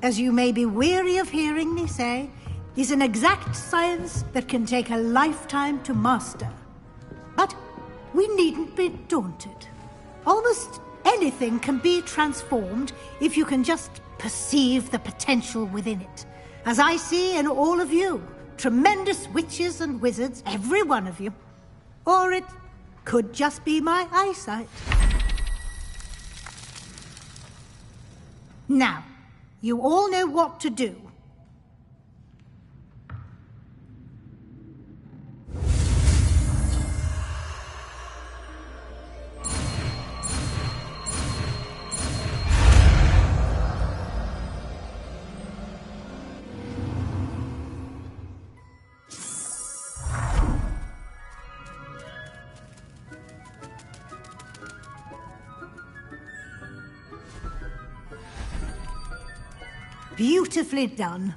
as you may be weary of hearing me say, is an exact science that can take a lifetime to master. But we needn't be daunted. Almost anything can be transformed if you can just perceive the potential within it. As I see in all of you, tremendous witches and wizards, every one of you. Or it could just be my eyesight. Now, you all know what to do. Beautifully done.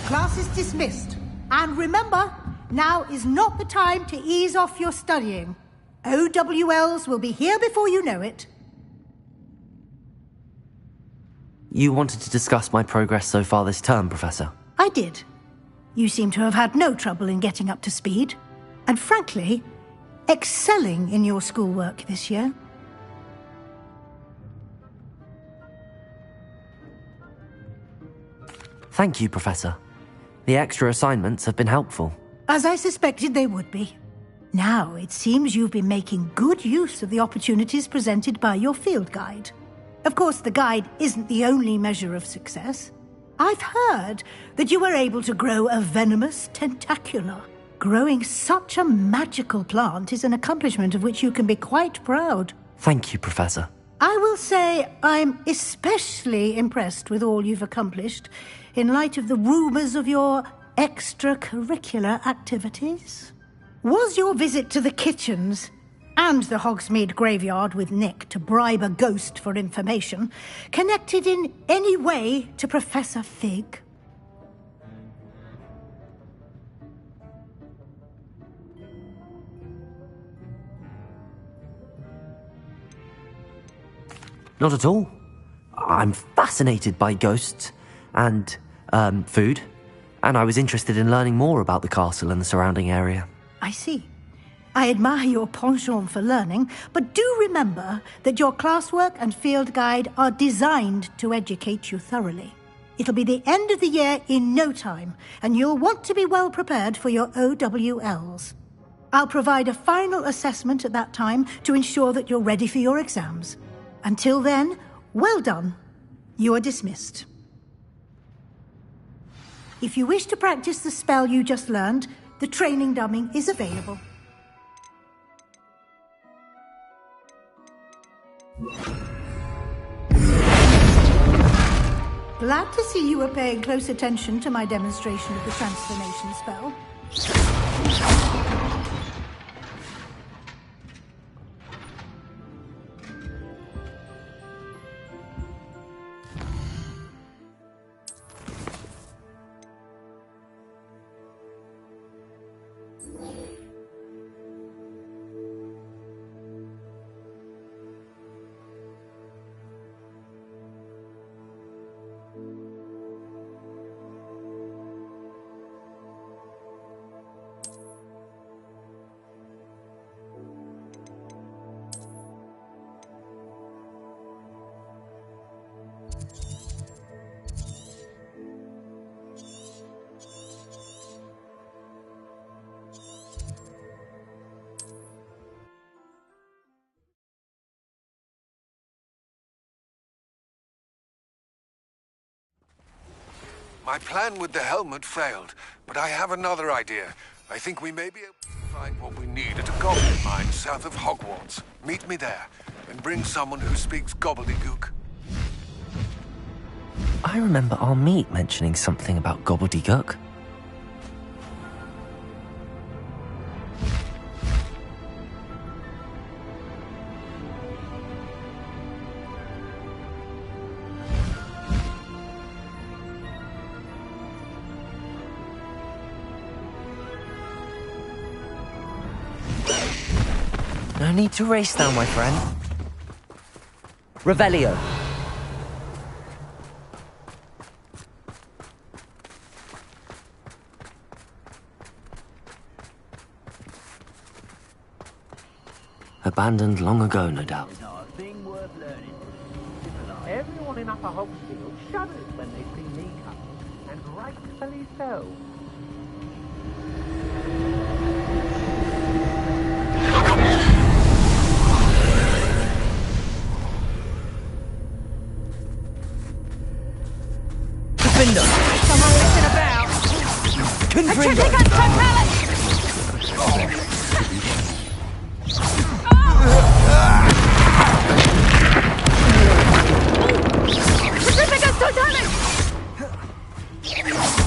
Class is dismissed. And remember, now is not the time to ease off your studying. OWLs will be here before you know it. You wanted to discuss my progress so far this term, Professor? I did. You seem to have had no trouble in getting up to speed. And frankly, excelling in your schoolwork this year. Thank you, Professor. The extra assignments have been helpful. As I suspected they would be. Now, it seems you've been making good use of the opportunities presented by your field guide. Of course, the guide isn't the only measure of success. I've heard that you were able to grow a venomous tentacula. Growing such a magical plant is an accomplishment of which you can be quite proud. Thank you, Professor. I will say I'm especially impressed with all you've accomplished in light of the rumors of your extracurricular activities. Was your visit to the kitchens and the Hogsmeade graveyard with Nick to bribe a ghost for information connected in any way to Professor Fig? Not at all. I'm fascinated by ghosts and, food, and I was interested in learning more about the castle and the surrounding area. I see. I admire your penchant for learning, but do remember that your classwork and field guide are designed to educate you thoroughly. It'll be the end of the year in no time, and you'll want to be well prepared for your OWLs. I'll provide a final assessment at that time to ensure that you're ready for your exams. Until then, well done. You are dismissed. If you wish to practice the spell you just learned, the training dummy is available. Glad to see you were paying close attention to my demonstration of the transformation spell. My plan with the helmet failed, but I have another idea. I think we may be able to find what we need at a goblin mine south of Hogwarts. Meet me there, and bring someone who speaks gobbledygook. I remember our meet mentioning something about gobbledygook. No need to race now, my friend. Revelio. Abandoned long ago, no doubt. Everyone in Upper Hogsfield shudders when they see me coming, and rightfully so. Defender! Someone listen about! Confringo!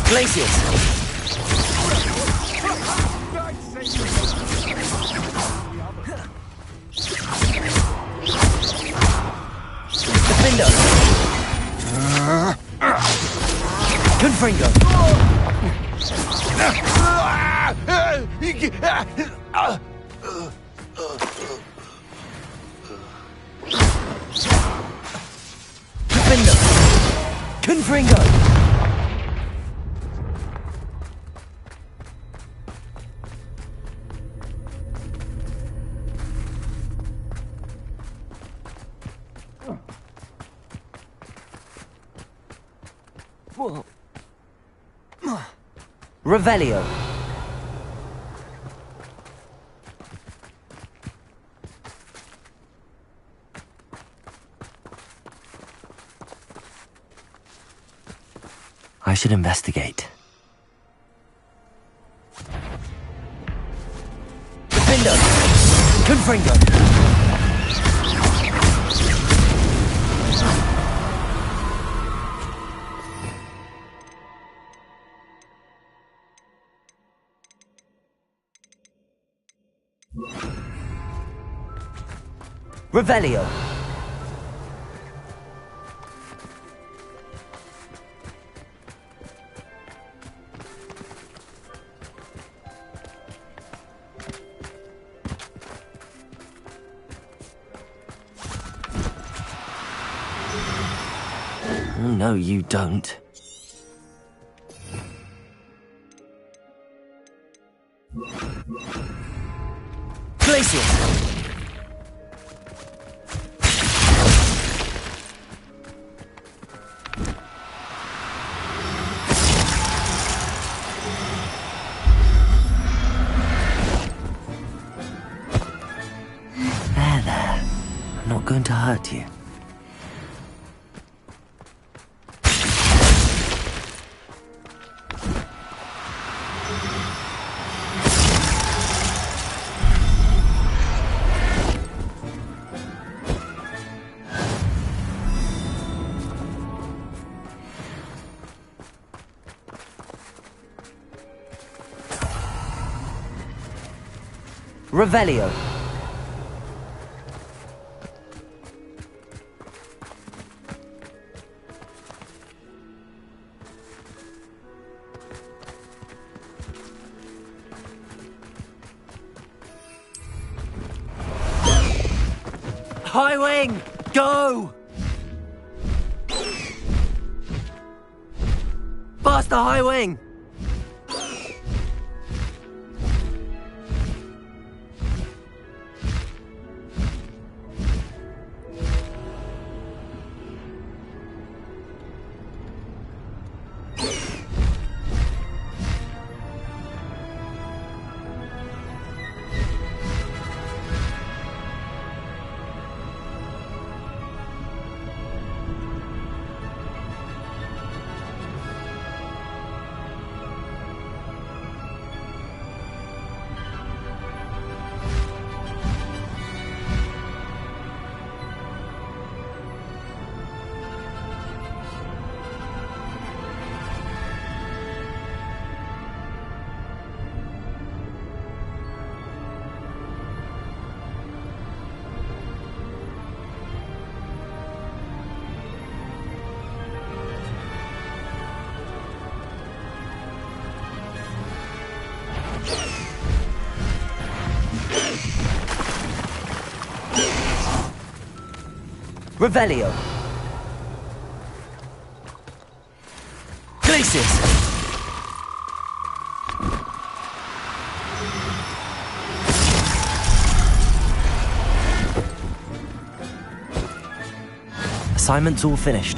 Glacius! Defender! Confringo! Defender! Confringo! Revelio. I should investigate. Defender! Confringo! Revelio. No, you don't. Glacius! There. I'm not going to hurt you. Revelio. High wing, go! Faster, high wing! Revelio. Glacius. Assignment's all finished.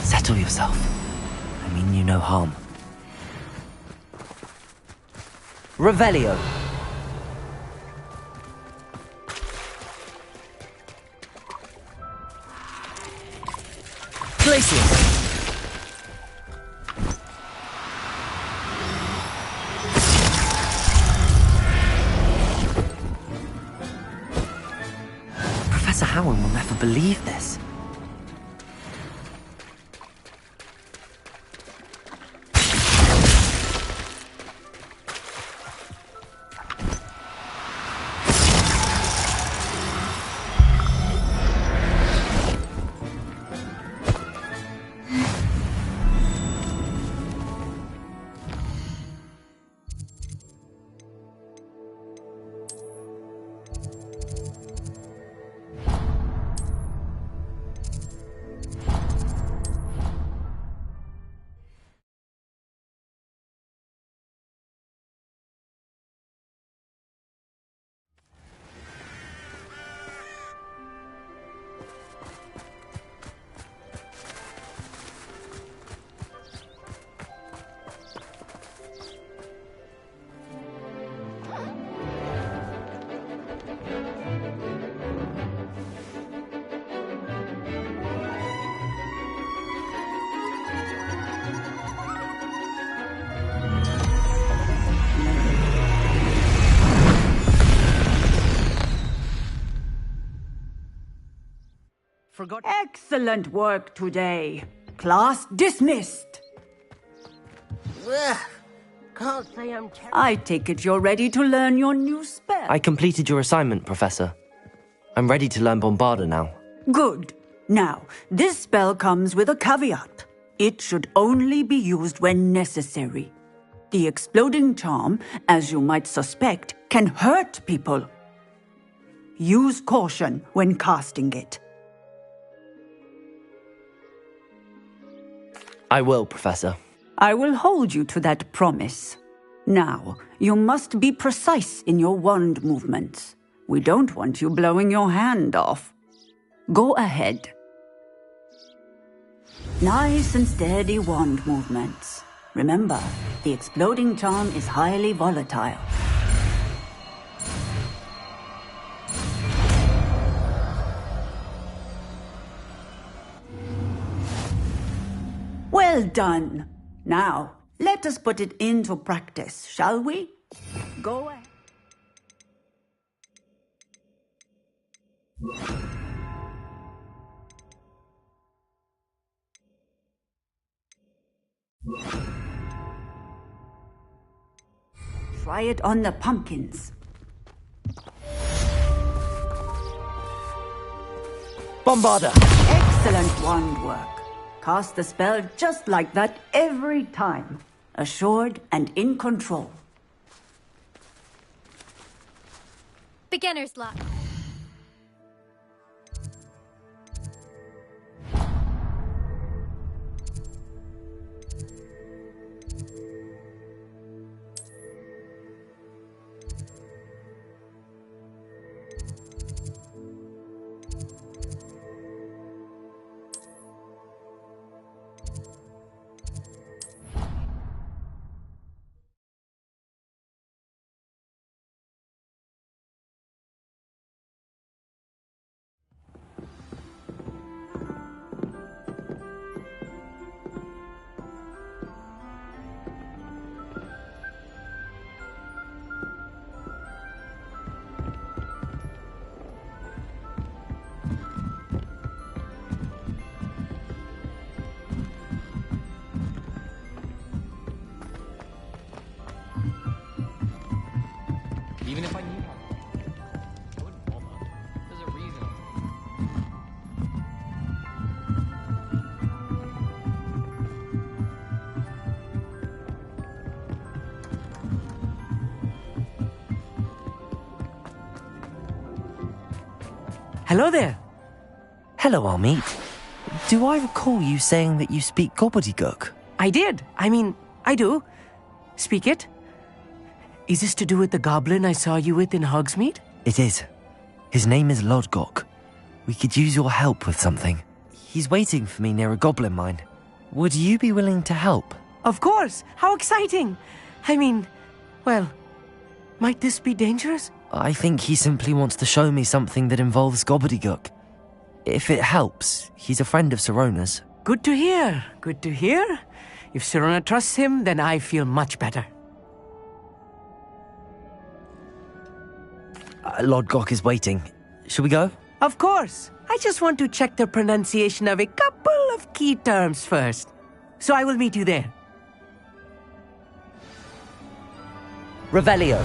Settle yourself. I mean you no harm. Revelio. Glacius. Professor Howard will never believe this. Excellent work today. Class dismissed. Can't say I'm I take it you're ready to learn your new spell. I completed your assignment, Professor. I'm ready to learn Bombarda now. Good. Now, this spell comes with a caveat. It should only be used when necessary. The exploding charm, as you might suspect, can hurt people. Use caution when casting it. I will, Professor. I will hold you to that promise. Now, you must be precise in your wand movements. We don't want you blowing your hand off. Go ahead. Nice and steady wand movements. Remember, the exploding charm is highly volatile. Well done. Now, let us put it into practice, shall we? Go ahead. Try it on the pumpkins. Bombarda! Excellent wand work. Cast the spell just like that every time. Assured and in control. Beginner's luck. Even if I knew how, I wouldn't bother. There's a reason. Hello there. Hello, Amit. Do I recall you saying that you speak gobbledygook? I did. I do. Speak it. Is this to do with the goblin I saw you with in Hogsmeade? It is. His name is Lodgok. We could use your help with something. He's waiting for me near a goblin mine. Would you be willing to help? Of course. How exciting. Well, might this be dangerous? I think he simply wants to show me something that involves gobbledygook. If it helps, he's a friend of Sirona's. Good to hear. Good to hear. If Sirona trusts him, then I feel much better. Lodgok is waiting. Shall we go? Of course. I just want to check the pronunciation of a couple of key terms first. So I will meet you there. Revelio.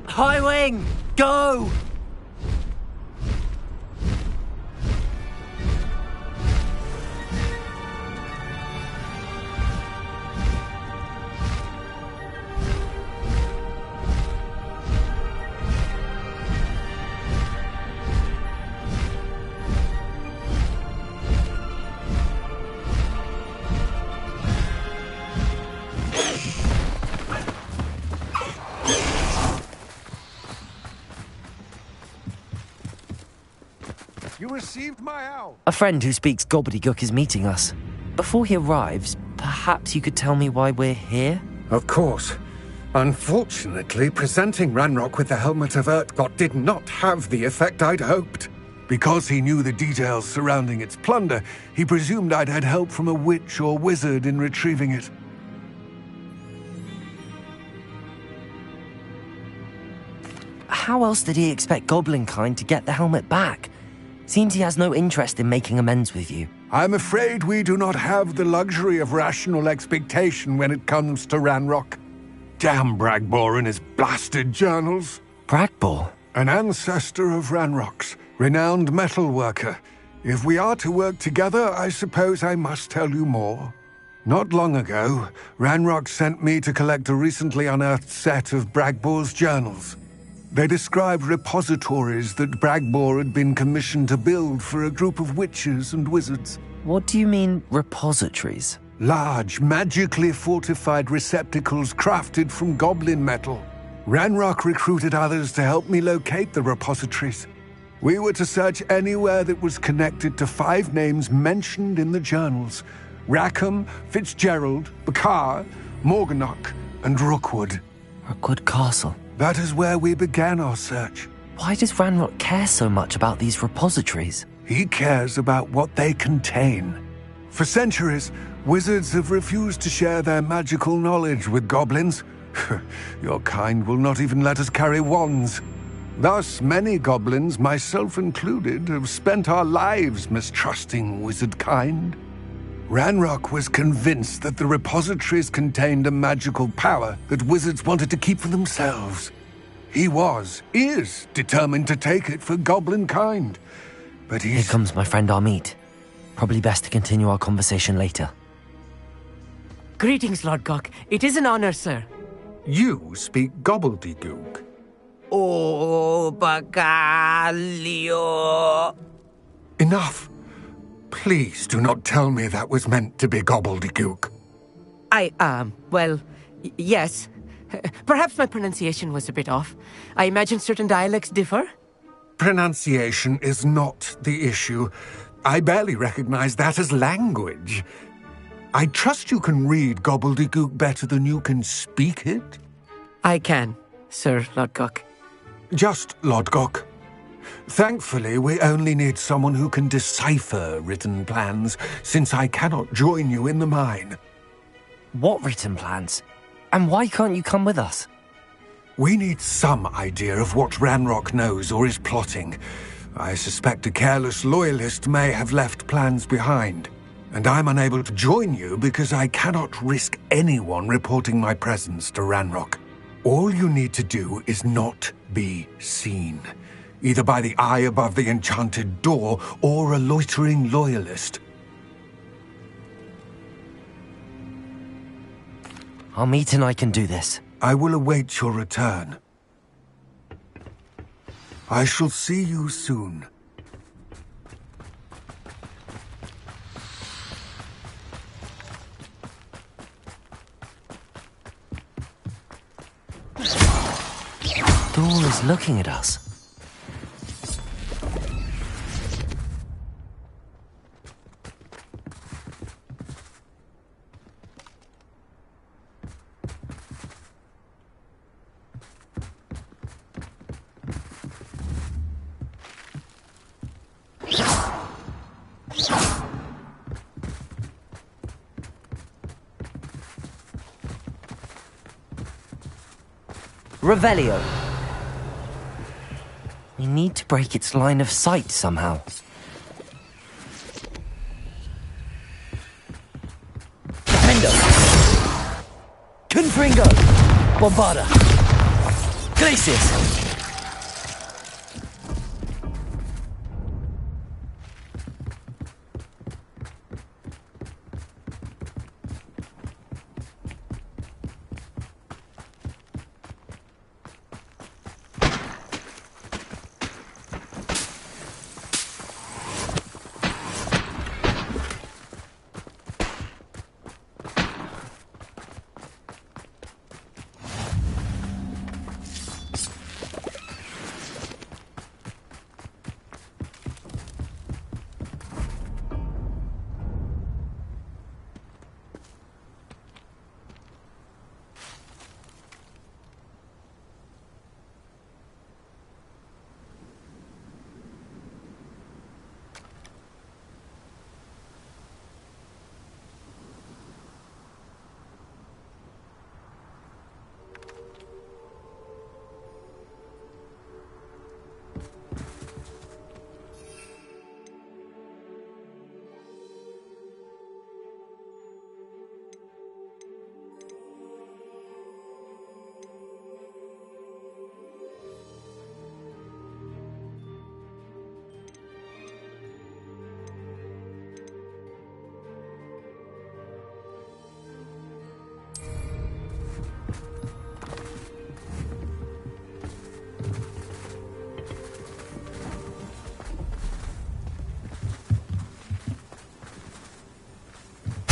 High Wing, go! You received my owl. A friend who speaks gobbledygook is meeting us. Before he arrives, perhaps you could tell me why we're here? Of course. Unfortunately, presenting Ranrock with the Helmet of Urtkot did not have the effect I'd hoped. Because he knew the details surrounding its plunder, he presumed I'd had help from a witch or wizard in retrieving it. How else did he expect Goblinkind to get the helmet back? Seems he has no interest in making amends with you. I'm afraid we do not have the luxury of rational expectation when it comes to Ranrock. Damn Bragbor and his blasted journals. Bragbor? An ancestor of Ranrock's, renowned metal worker. If we are to work together, I suppose I must tell you more. Not long ago, Ranrock sent me to collect a recently unearthed set of Bragbor's journals. They described repositories that Bragbor had been commissioned to build for a group of witches and wizards. What do you mean, repositories? Large, magically fortified receptacles crafted from goblin metal. Ranrock recruited others to help me locate the repositories. We were to search anywhere that was connected to 5 names mentioned in the journals: Rackham, Fitzgerald, Bakar, Morganach, and Rookwood. Rookwood Castle. That is where we began our search. Why does Ranrock care so much about these repositories? He cares about what they contain. For centuries, wizards have refused to share their magical knowledge with goblins. Your kind will not even let us carry wands. Thus, many goblins, myself included, have spent our lives mistrusting wizard kind. Ranrock was convinced that the repositories contained a magical power that wizards wanted to keep for themselves. He is determined to take it for goblin kind. But Here comes my friend Amit. Probably best to continue our conversation later. Greetings, Lodgok. It is an honor, sir. You speak gobbledygook. Oh, Bagalio. Enough. Please do not tell me that was meant to be gobbledygook. Yes. Perhaps my pronunciation was a bit off. I imagine certain dialects differ. Pronunciation is not the issue. I barely recognize that as language. I trust you can read gobbledygook better than you can speak it? I can, Sir Lodgok. Just Lodgok. Thankfully, we only need someone who can decipher written plans, since I cannot join you in the mine. What written plans? And why can't you come with us? We need some idea of what Ranrock knows or is plotting. I suspect a careless loyalist may have left plans behind. And I'm unable to join you because I cannot risk anyone reporting my presence to Ranrock. All you need to do is not be seen, either by the eye above the enchanted door or a loitering loyalist. Amit and I can do this. I will await your return. I shall see you soon. Door is looking at us. Revelio. We need to break its line of sight somehow. Defendo! Confringo! Bombarda! Glacius!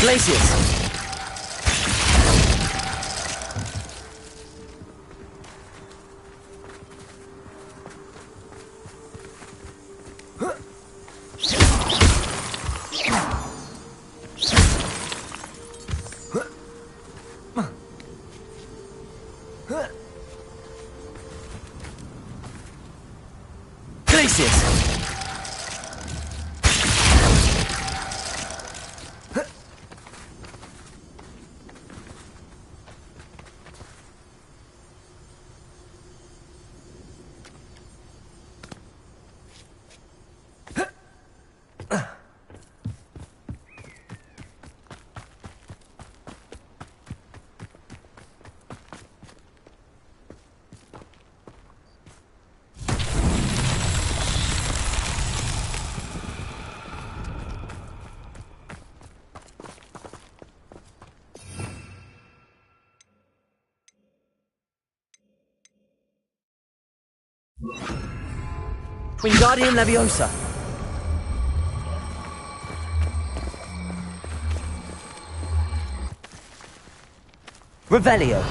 Glacius! Glacius! Wingardium Leviosa. Revelio.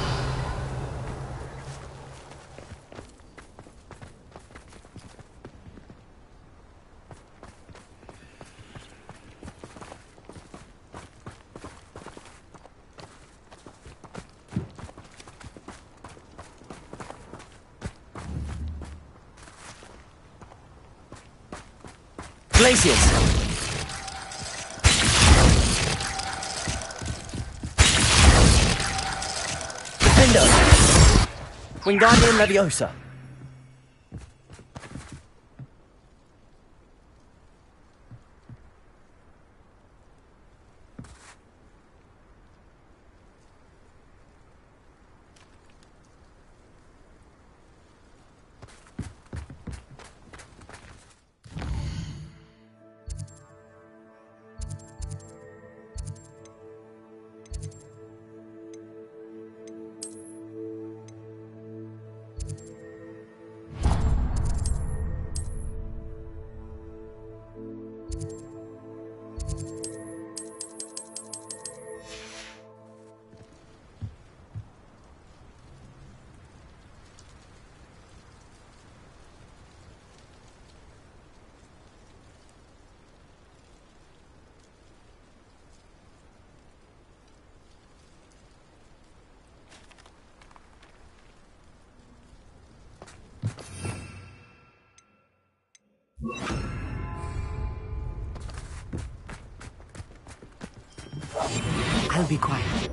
Glaciers! Defender! Wingardium Leviosa! I'll be quiet.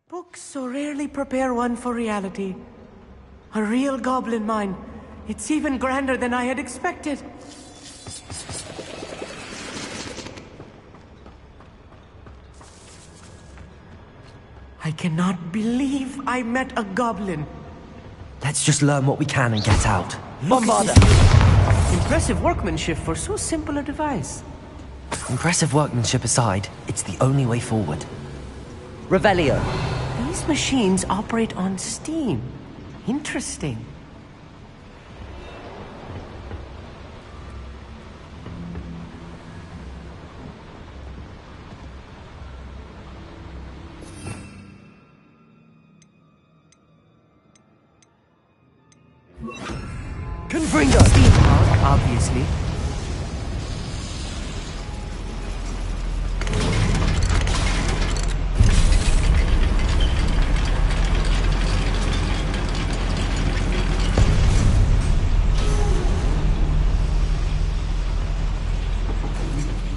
Books so rarely prepare one for reality. A real goblin mine. It's even grander than I had expected. I cannot believe I met a goblin. Let's just learn what we can and get out. Bombarda! Impressive workmanship for so simple a device. Impressive workmanship aside, it's the only way forward. Revelio! These machines operate on steam. Interesting. Confringo! Steam powered, obviously.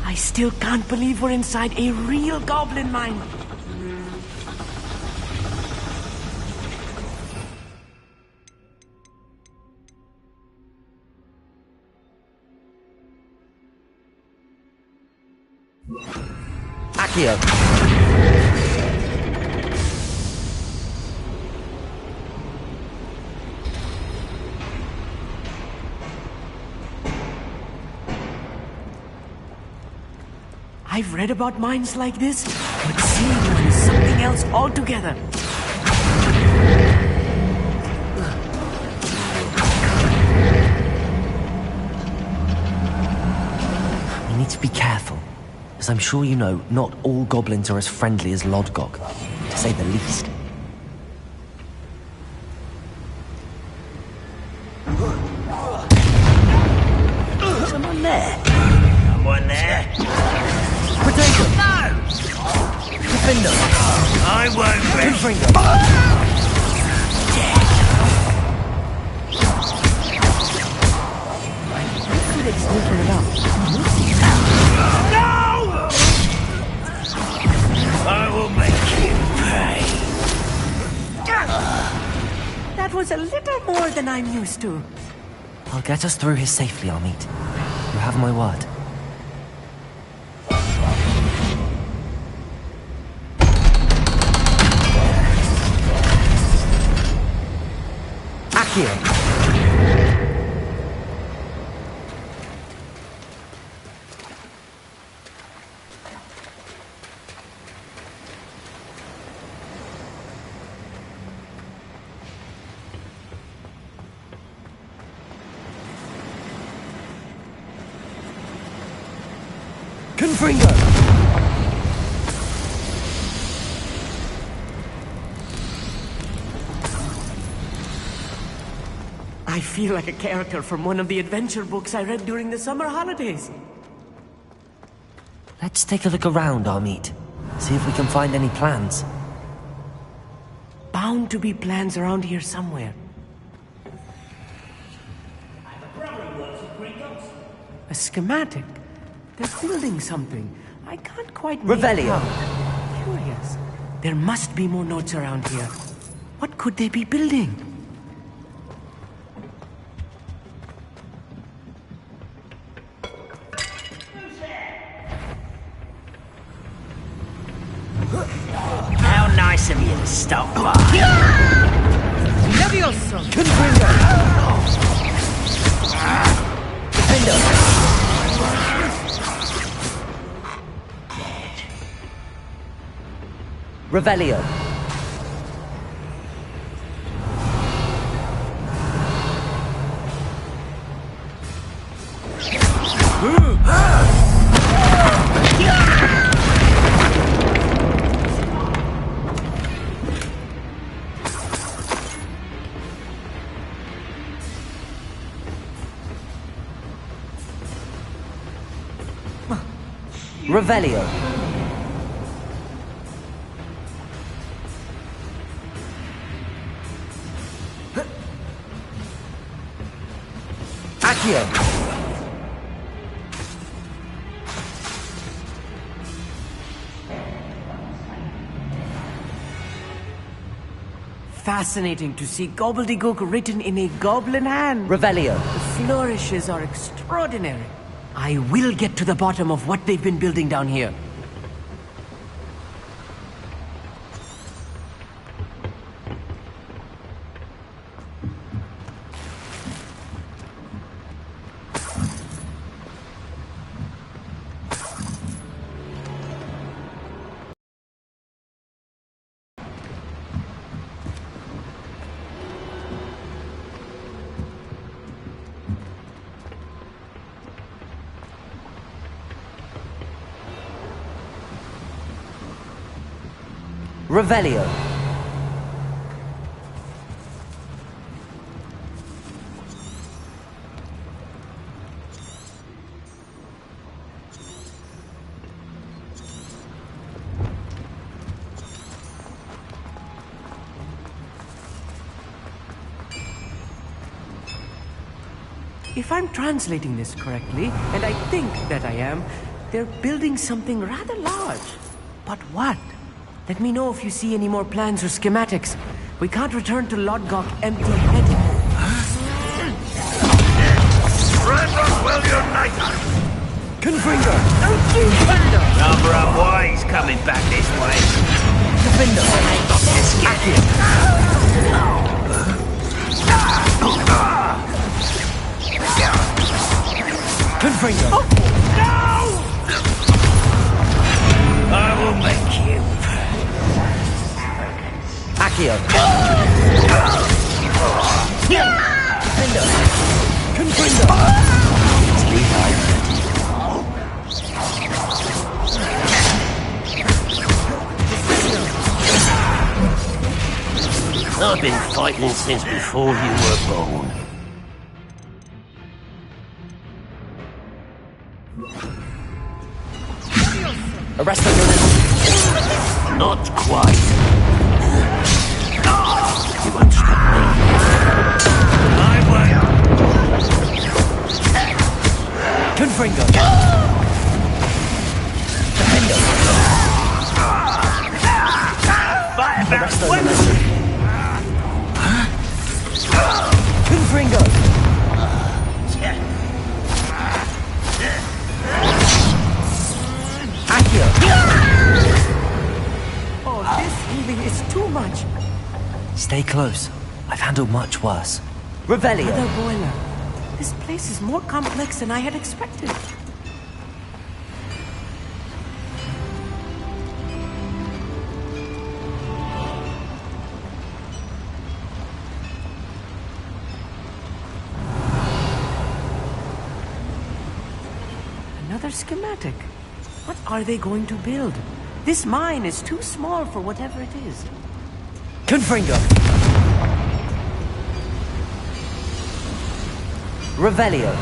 I still can't believe we're inside a real goblin mine. Accio! I've read about mines like this, but seeing one is something else altogether. We need to be careful. As I'm sure you know, not all goblins are as friendly as Lodgok, to say the least. Someone there? Someone there? Potato! No! Defender! I won't rest. Confringo! Let's open it up. No! I will make him pay. That was a little more than I'm used to. I'll get us through here safely, Amit. You have my word. Accio! Confringo! feel like a character from one of the adventure books I read during the summer holidays. Let's take a look around, Amit. See if we can find any plans. Bound to be plans around here somewhere. A schematic. They're building something. I can't quite make Revelio. out. Curious. There must be more notes around here. What could they be building? How nice of you to stop by. Levioso! Revelio. Revelio. Accio. Fascinating to see gobbledygook written in a goblin hand. Revelio. The flourishes are extraordinary. I will get to the bottom of what they've been building down here. Revelio. If I'm translating this correctly, and I think that I am, they're building something rather large. But what? Let me know if you see any more plans or schematics. We can't return to Lodgok empty-headed. Well, you're nice. Confringo. Number up wise coming back this way. Defender. Let's get it. Confringo. I will make you. Accio. Defender. Confringo. It's Levi. I've been fighting since before you were born. Arrest him. Not quite. You won't stop me. I won't. Confringo. Defender. Fight about Arrest when him. Confringo. Accio. Oh, this healing is too much. Stay close. I've handled much worse. Revelio. Another boiler. This place is more complex than I had expected. Another schematic. What are they going to build? This mine is too small for whatever it is. Confringo. Revelio.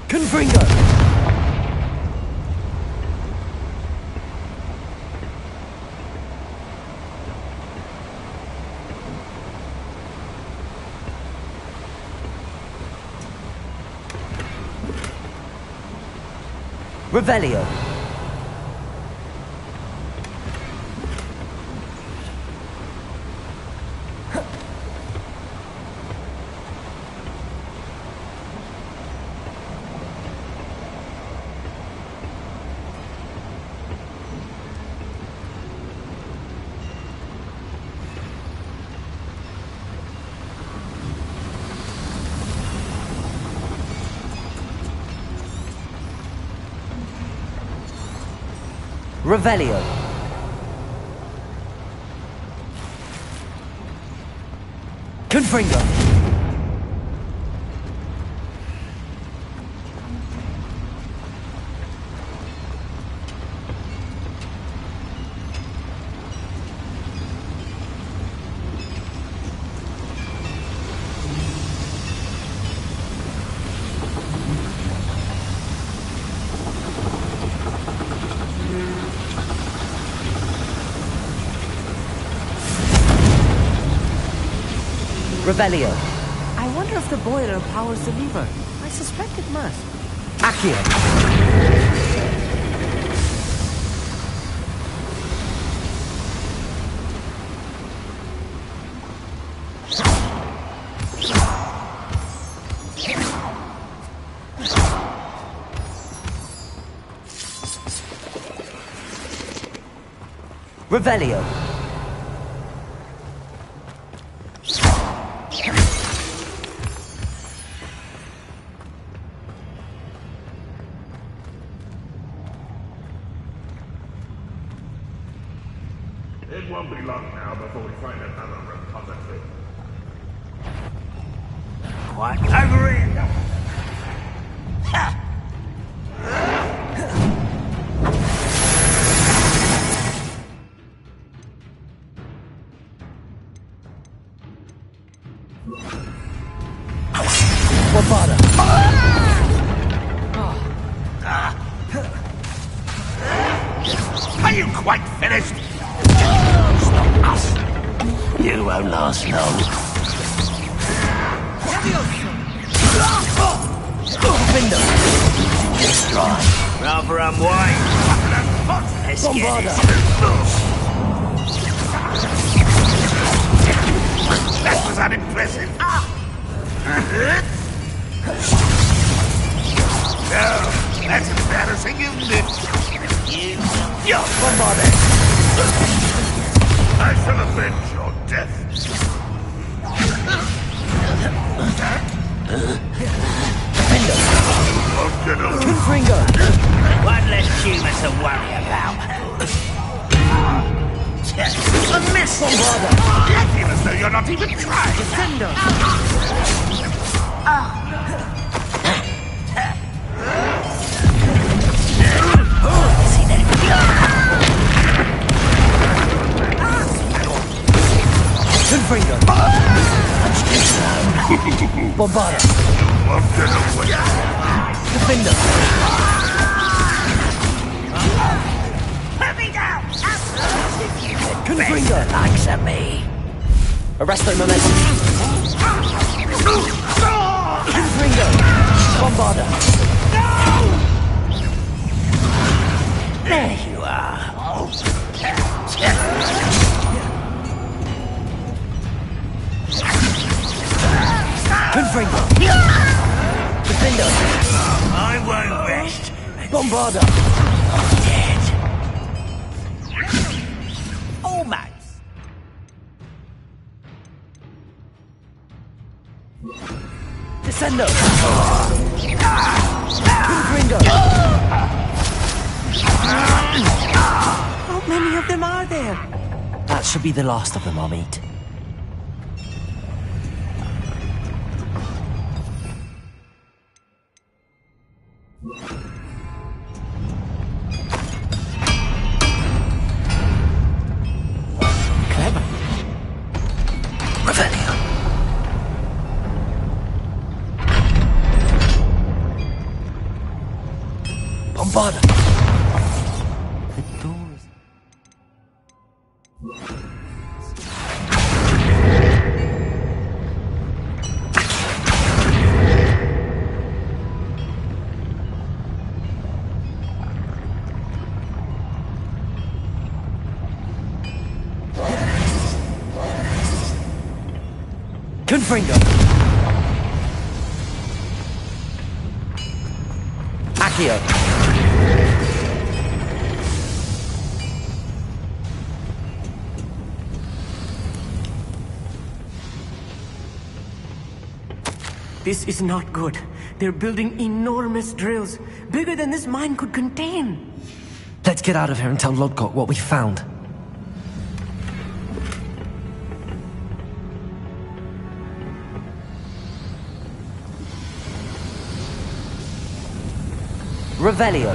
Confringo! Revelio. Revelio. Confringo. Revelio. I wonder if the boiler powers the lever. I suspect it must. Accio. Revelio. It won't be long now before we find another repository. What? Over here! Ha! Are you quite finished? Stop us! You won't last long. Window. Just dry. Rather unwise. Let's get it. That was unimpressive. No, that's embarrassing, isn't it? You Bombardier! I shall avenge your death. Won't get away. Confringo. one less human to worry about. A miss! You feel as though you're not even trying. Confringo. Bombarda. Won't get away. Defender. Put me down! Confringo. Likes of me. Arresto momentum. Confringo. Bombarda. There you are. Confringo. Defender. I won't rest. Bombarda. Dead. Almost. Descendo. Confringo. How many of them are there? That should be the last of them, Amit. Clever. Revelio. Bombarda. The doors. Confringo. Accio. This is not good. They're building enormous drills, bigger than this mine could contain. Let's get out of here and tell Lodgok what we found. Revelio.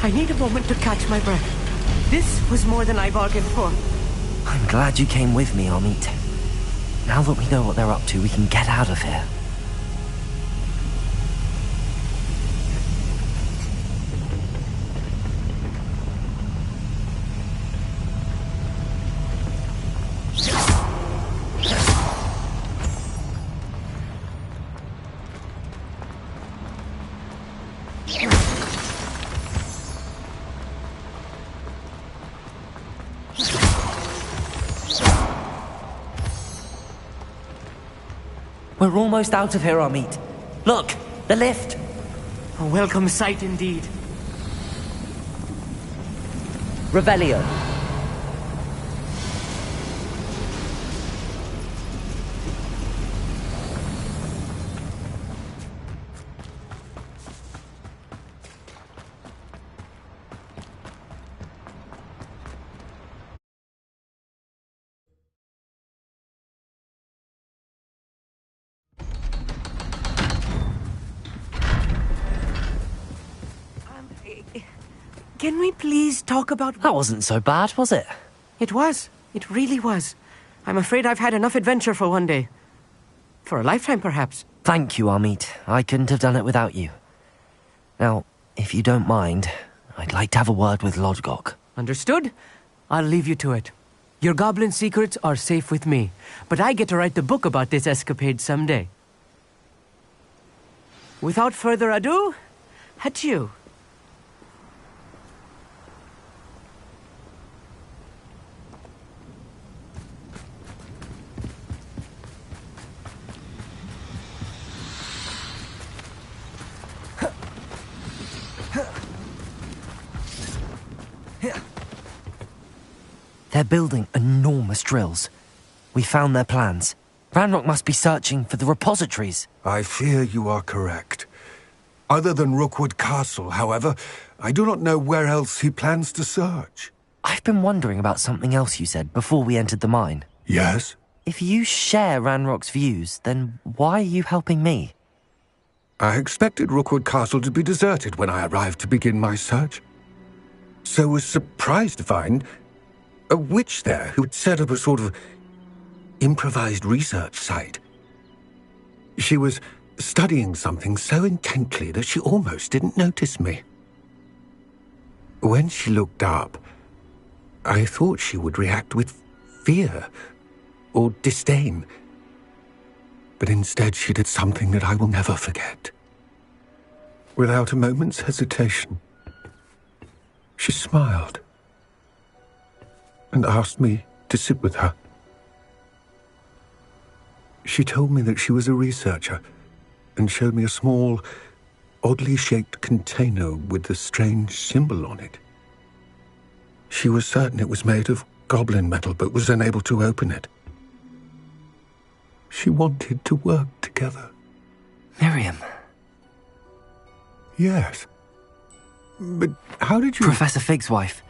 I need a moment to catch my breath. This was more than I bargained for. I'm glad you came with me, Amit. Now that we know what they're up to, we can get out of here. We're almost out of here, Amit. Look, the lift. A welcome sight indeed. Revelio. Can we please talk about... That wasn't so bad, was it? It was. It really was. I'm afraid I've had enough adventure for one day. For a lifetime, perhaps. Thank you, Amit. I couldn't have done it without you. Now, if you don't mind, I'd like to have a word with Lodgok. Understood? I'll leave you to it. Your goblin secrets are safe with me, but I get to write the book about this escapade someday. Without further ado, adieu. They're building enormous drills. We found their plans. Ranrock must be searching for the repositories. I fear you are correct. Other than Rookwood Castle, however, I do not know where else he plans to search. I've been wondering about something else you said before we entered the mine. Yes? If you share Ranrock's views, then why are you helping me? I expected Rookwood Castle to be deserted when I arrived to begin my search. So was surprised to find a witch there who had set up a sort of improvised research site. She was studying something so intently that she almost didn't notice me. When she looked up, I thought she would react with fear or disdain. But instead she did something that I will never forget. Without a moment's hesitation, she smiled and asked me to sit with her. She told me that she was a researcher and showed me a small, oddly shaped container with a strange symbol on it. She was certain it was made of goblin metal but was unable to open it. She wanted to work together. Miriam. Yes. But how did you... Professor Fig's wife.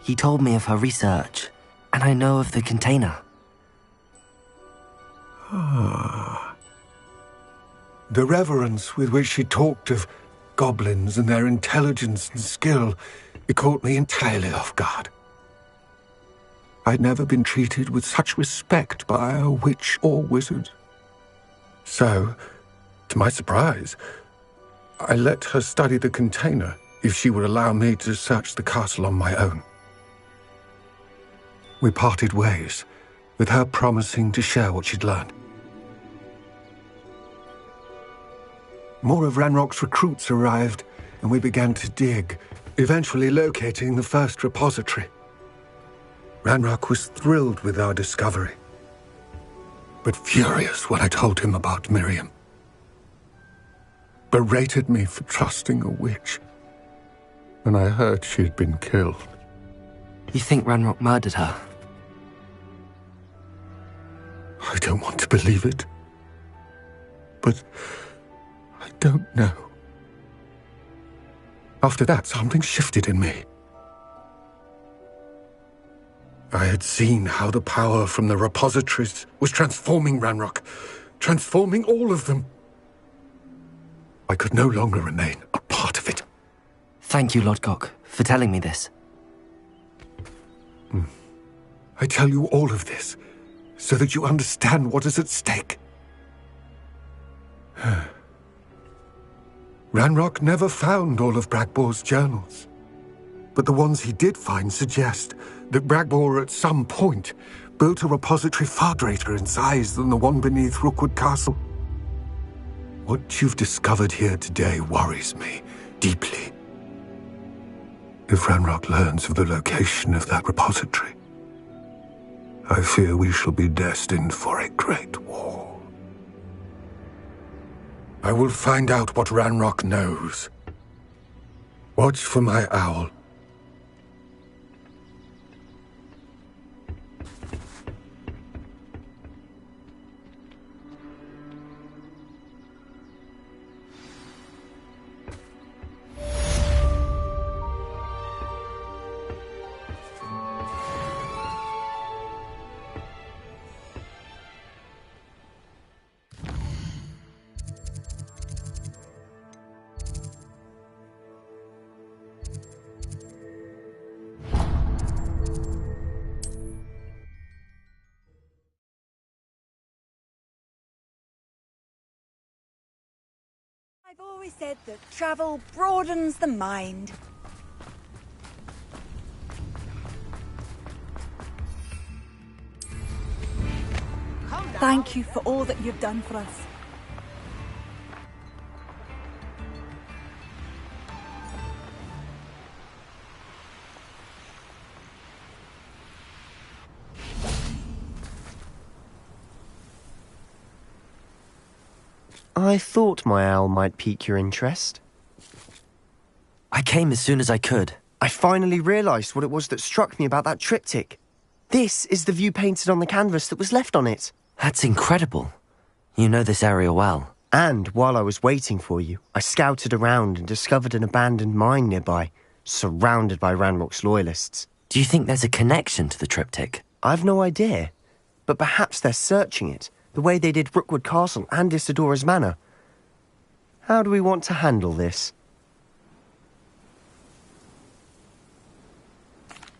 He told me of her research, and I know of the container. Ah. The reverence with which she talked of goblins and their intelligence and skill, it caught me entirely off guard. I'd never been treated with such respect by a witch or wizard. So, to my surprise, I let her study the container if she would allow me to search the castle on my own. We parted ways, with her promising to share what she'd learned. More of Ranrock's recruits arrived, and we began to dig, eventually locating the first repository. Ranrock was thrilled with our discovery, but furious when I told him about Miriam. Berated me for trusting a witch, and I heard she had been killed. You think Ranrock murdered her? I don't want to believe it, but I don't know. After that, something shifted in me. I had seen how the power from the repositories was transforming Ranrock, transforming all of them. I could no longer remain a part of it. Thank you, Lodgok, for telling me this. I tell you all of this so that you understand what is at stake. Ranrock never found all of Bragbor's journals, but the ones he did find suggest that Bragbor at some point built a repository far greater in size than the one beneath Rookwood Castle. What you've discovered here today worries me deeply. If Ranrock learns of the location of that repository, I fear we shall be destined for a great war. I will find out what Ranrock knows. Watch for my owl. I've always said that travel broadens the mind. Thank you for all that you've done for us. I thought my owl might pique your interest. I came as soon as I could. I finally realised what it was that struck me about that triptych. This is the view painted on the canvas that was left on it. That's incredible. You know this area well. And while I was waiting for you, I scouted around and discovered an abandoned mine nearby, surrounded by Ranrock's loyalists. Do you think there's a connection to the triptych? I've no idea, but perhaps they're searching it, the way they did Rookwood Castle and Isidora's Manor. How do we want to handle this?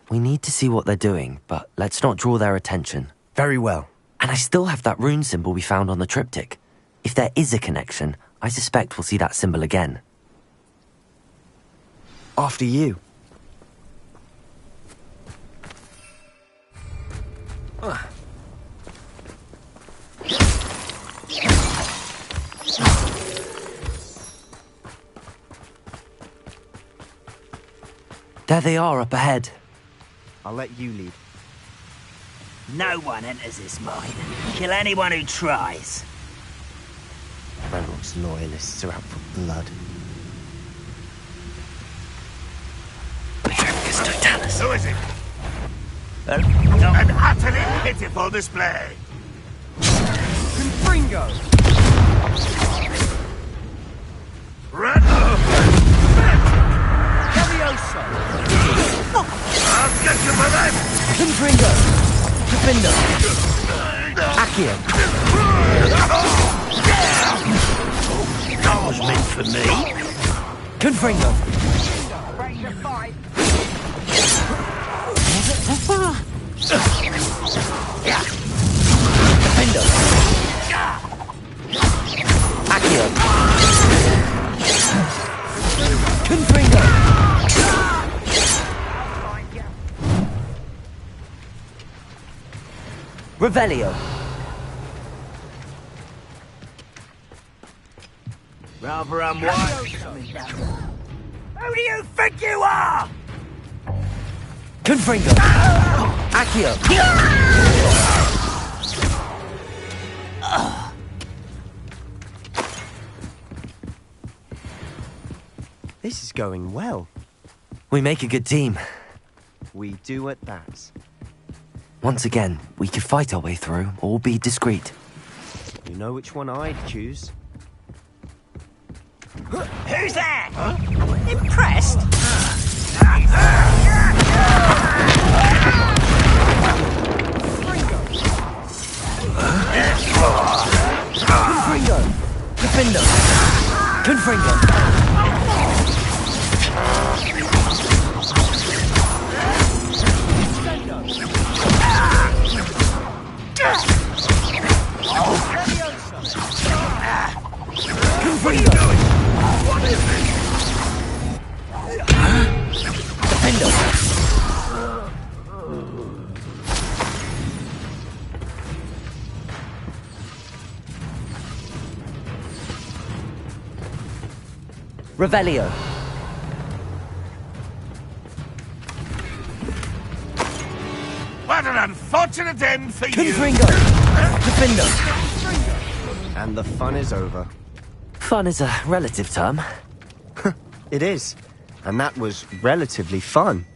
We need to see what they're doing, but let's not draw their attention. Very well. And I still have that rune symbol we found on the triptych. If there is a connection, I suspect we'll see that symbol again. After you. There they are up ahead. I'll let you lead. No one enters this mine. Kill anyone who tries. Ranrock's loyalists are out for blood. Who is it? An utterly pitiful display. Confringo! Levioso! I'll get you for that! Confringo! Defender! Accio! That was meant for me. Confringo! Defender! Accio! Confringo! Revelio! Rather unwise. Who do you think you are? Confringo! Accio! This is going well. We make a good team. We do at that. Once again, we could fight our way through or be discreet. You know which one I'd choose? Who's that? Impressed? Confringo! Defender! Confringo! Confringo! What is this? Defender! Revelio! What an unfortunate end for you! Confringo! Defender! And the fun is over. Fun is a relative term. It is. And that was relatively fun.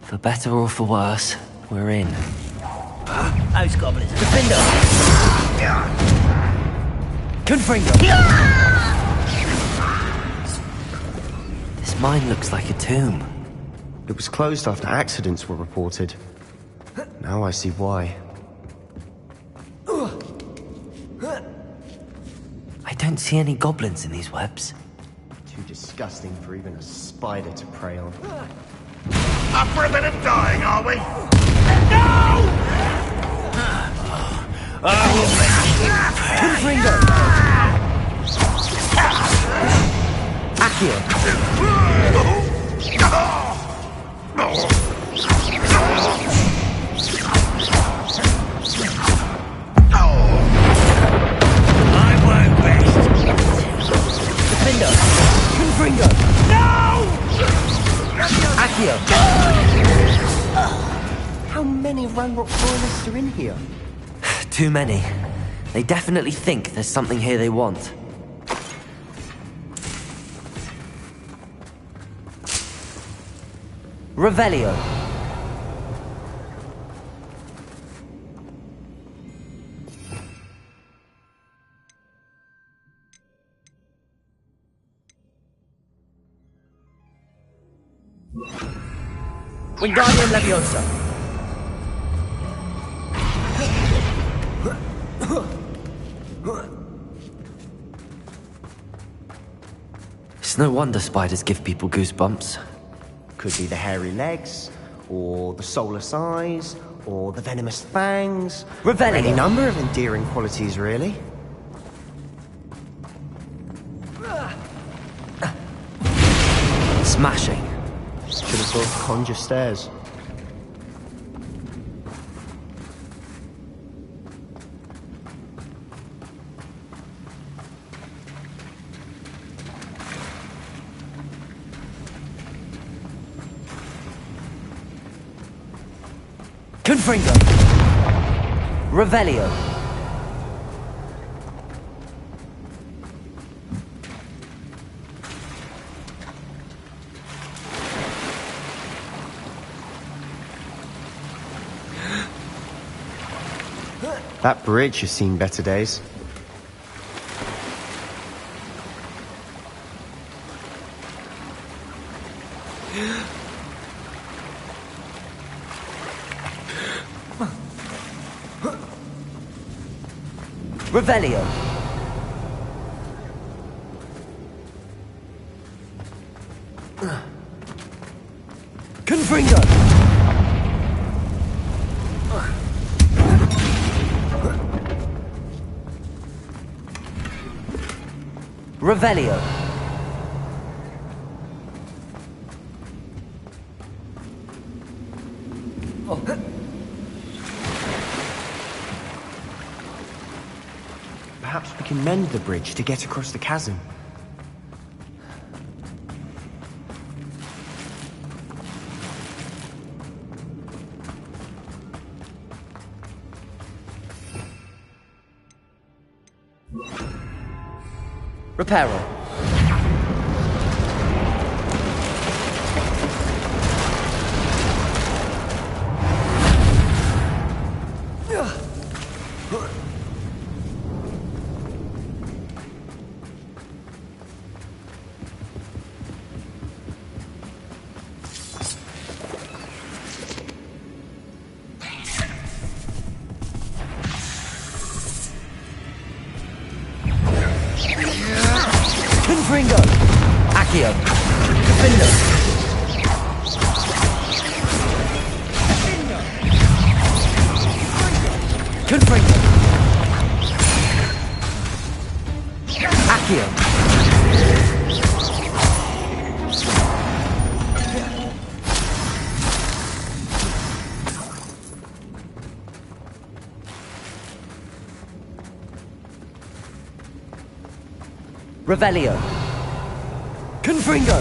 For better or for worse, we're in. Those goblins. Defender! Confringo! This mine looks like a tomb. It was closed after accidents were reported. Now I see why. I don't see any goblins in these webs. Too disgusting for even a spider to prey on. Up for a bit of dying, are we? No! Confringo! Accio! I won't rest. Defender! Confringo! No! Accio! How many Ranrock royalists are in here? Too many. They definitely think there's something here they want. Revelio! Wingardium Leviosa! It's no wonder spiders give people goosebumps. Could be the hairy legs, or the soulless eyes, or the venomous fangs. Revelio! Any number of endearing qualities, really. Smashing. Should have thought to conjure stairs. Confringo. Revelio. That bridge has seen better days. Revelio. Confringo. Revelio. Perhaps we can mend the bridge to get across the chasm. Reparo. Confringo. Accio. Defendo. Confringo. Accio. Revelio. Confringo.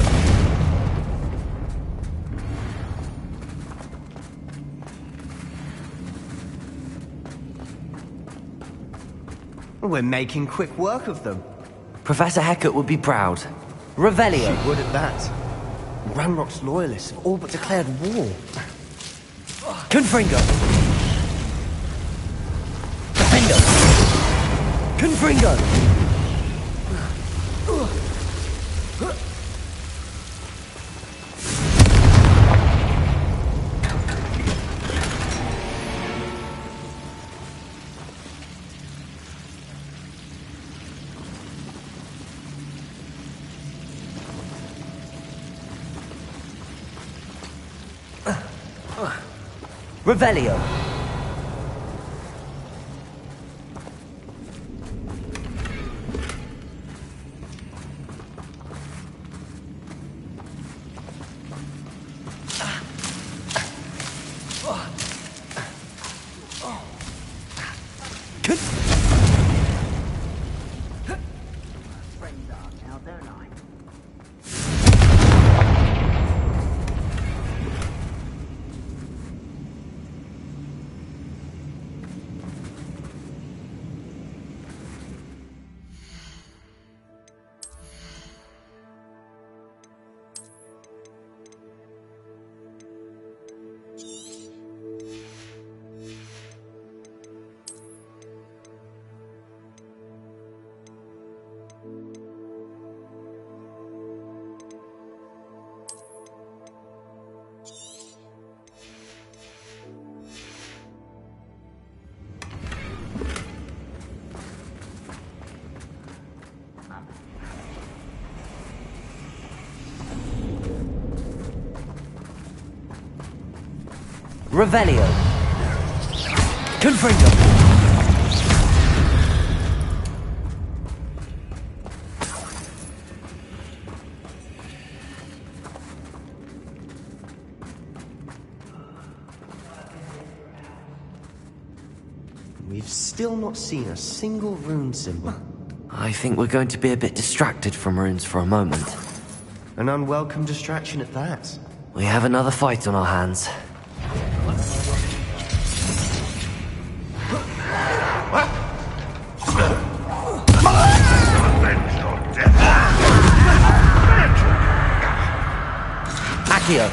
We're making quick work of them. Professor Hecat would be proud. Revelio. She would at that. Ranrock's loyalists have all but declared war. Confringo. Defendo. Confringo. Revelio. Revelio. Confringo. We've still not seen a single rune symbol. I think we're going to be a bit distracted from runes for a moment. An unwelcome distraction at that. We have another fight on our hands. Accio.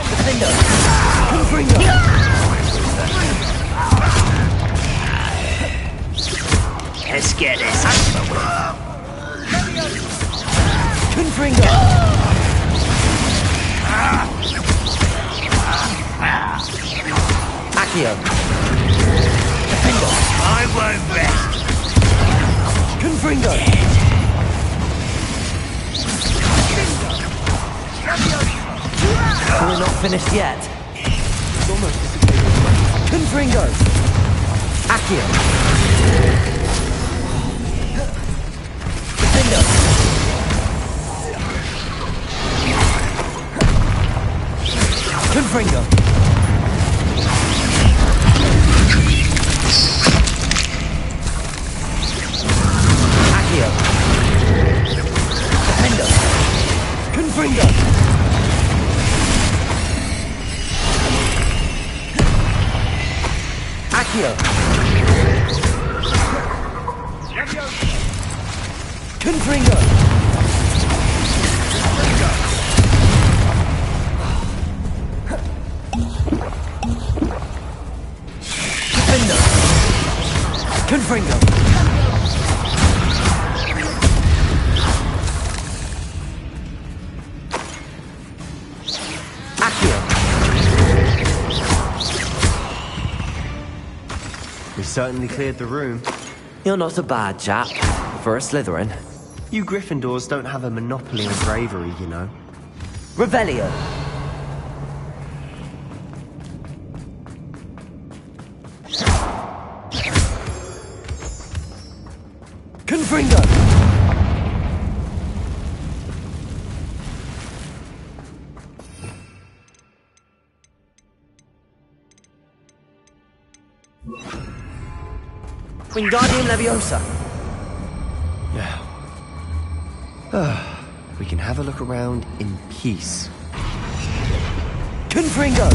Defender. Confringo. Let's get this. Confringo. Accio. Defender. I won't rest. Confringo. We're not finished yet. It's almost disappeared. Confringo. Accio. Defender. Confringo. Accio. Defender. Confringo. Accio. Confringo. Defender. Confringo. Accio. We certainly cleared the room. You're not a bad chap for a Slytherin. You Gryffindors don't have a monopoly on bravery, you know. Revelio. Confringo. Wingardium Leviosa. Now, we can have a look around in peace. Confringo.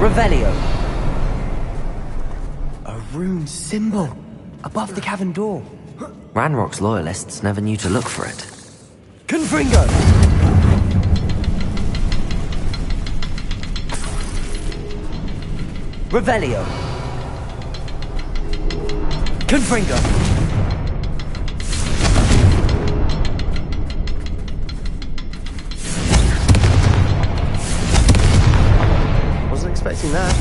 Revelio. A rune symbol above the cavern door. Ranrock's loyalists never knew to look for it. Confringo. Revelio. Confringo. Wasn't expecting that.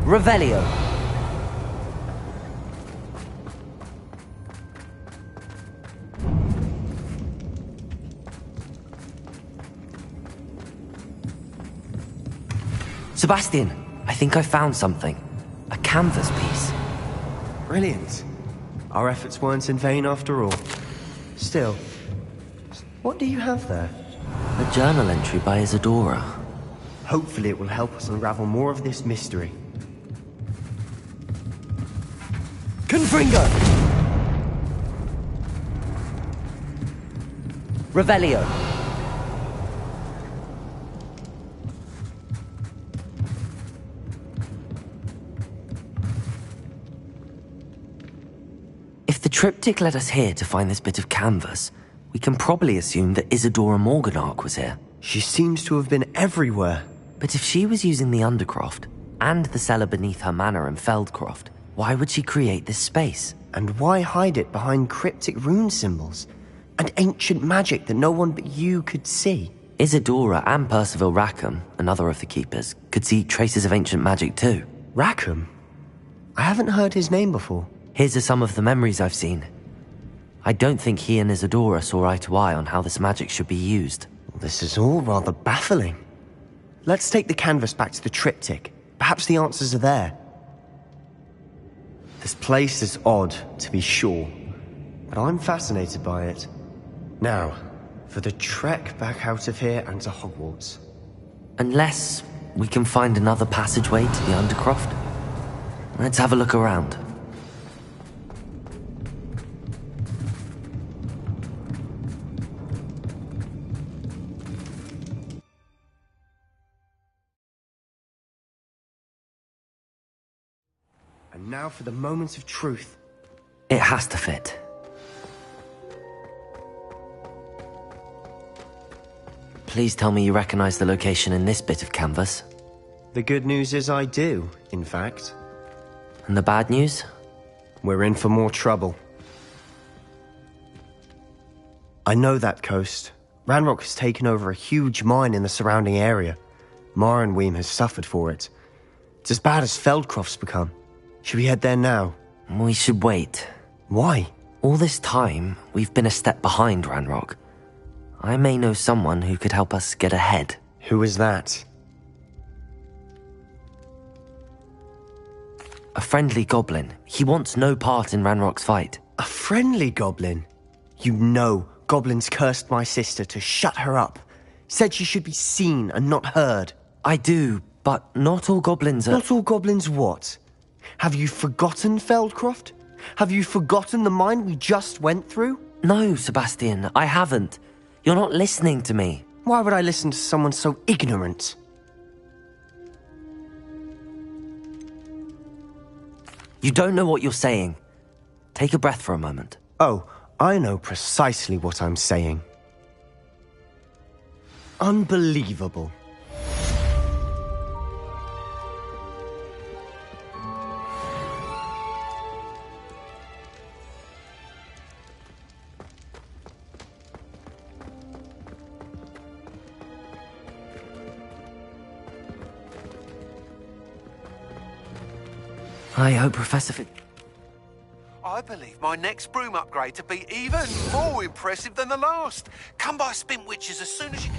Revelio. Sebastian, I think I found something. A canvas piece. Brilliant. Our efforts weren't in vain after all. Still, what do you have there? A journal entry by Isadora. Hopefully it will help us unravel more of this mystery. Confringo. Revelio. If the triptych led us here to find this bit of canvas, we can probably assume that Isadora Morganach was here. She seems to have been everywhere. But if she was using the Undercroft, and the cellar beneath her manor in Feldcroft, why would she create this space? And why hide it behind cryptic rune symbols? And ancient magic that no one but you could see? Isadora and Percival Rackham, another of the Keepers, could see traces of ancient magic too. Rackham? I haven't heard his name before. Here's some of the memories I've seen. I don't think he and Isadora saw eye to eye on how this magic should be used. This is all rather baffling. Let's take the canvas back to the triptych. Perhaps the answers are there. This place is odd, to be sure, but I'm fascinated by it. Now, for the trek back out of here and to Hogwarts. Unless we can find another passageway to the Undercroft. Let's have a look around. And now for the moment of truth. It has to fit. Please tell me you recognize the location in this bit of canvas. The good news is I do, in fact. And the bad news? We're in for more trouble. I know that coast. Ranrock has taken over a huge mine in the surrounding area. Marenweem has suffered for it. It's as bad as Feldcroft's become. Should we head there now? We should wait. Why? All this time, we've been a step behind Ranrock. I may know someone who could help us get ahead. Who is that? A friendly goblin. He wants no part in Ranrock's fight. A friendly goblin? You know, goblins cursed my sister to shut her up. Said she should be seen and not heard. I do, but not all goblins are... Not all goblins what? Have you forgotten Feldcroft? Have you forgotten the mine we just went through? No, Sebastian, I haven't. You're not listening to me. Why would I listen to someone so ignorant? You don't know what you're saying. Take a breath for a moment. Oh, I know precisely what I'm saying. Unbelievable. I hope Professor I believe my next broom upgrade to be even more impressive than the last. Come by Spin Witches as soon as you...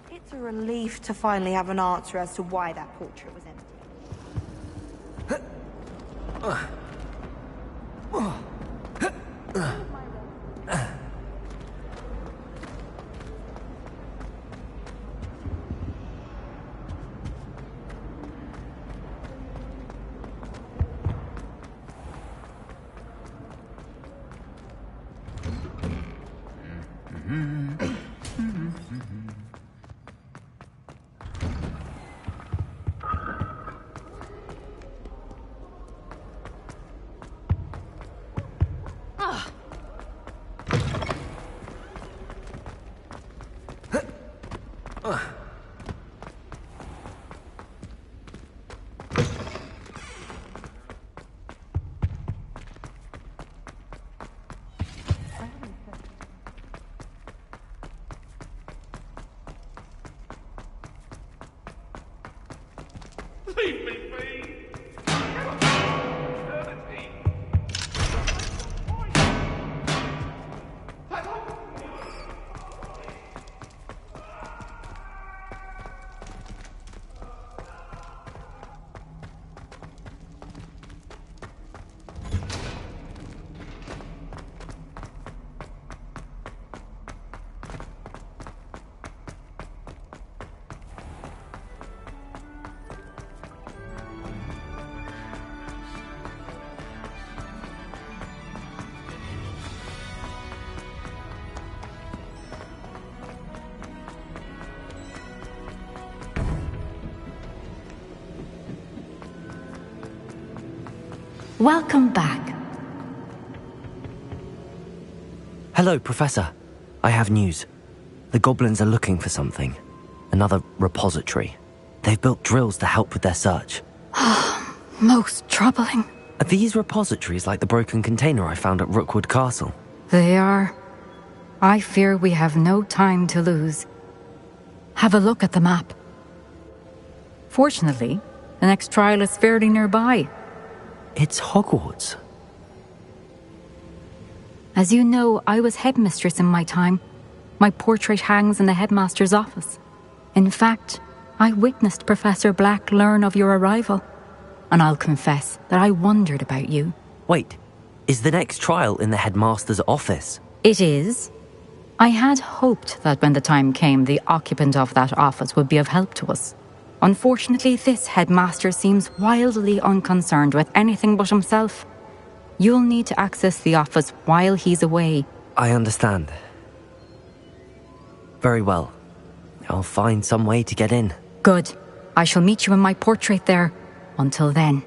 It's a relief to finally have an answer as to why that portrait was empty. Leave me be! Welcome back. Hello, Professor. I have news. The goblins are looking for something. Another repository. They've built drills to help with their search. Most troubling. Are these repositories like the broken container I found at Rookwood Castle? They are. I fear we have no time to lose. Have a look at the map. Fortunately, the next trial is fairly nearby. It's Hogwarts. As you know, I was headmistress in my time. My portrait hangs in the headmaster's office. In fact, I witnessed Professor Black learn of your arrival. And I'll confess that I wondered about you. Wait, is the next trial in the headmaster's office? It is. I had hoped that when the time came, the occupant of that office would be of help to us. Unfortunately, this headmaster seems wildly unconcerned with anything but himself. You'll need to access the office while he's away. I understand. Very well. I'll find some way to get in. Good. I shall meet you in my portrait there. Until then.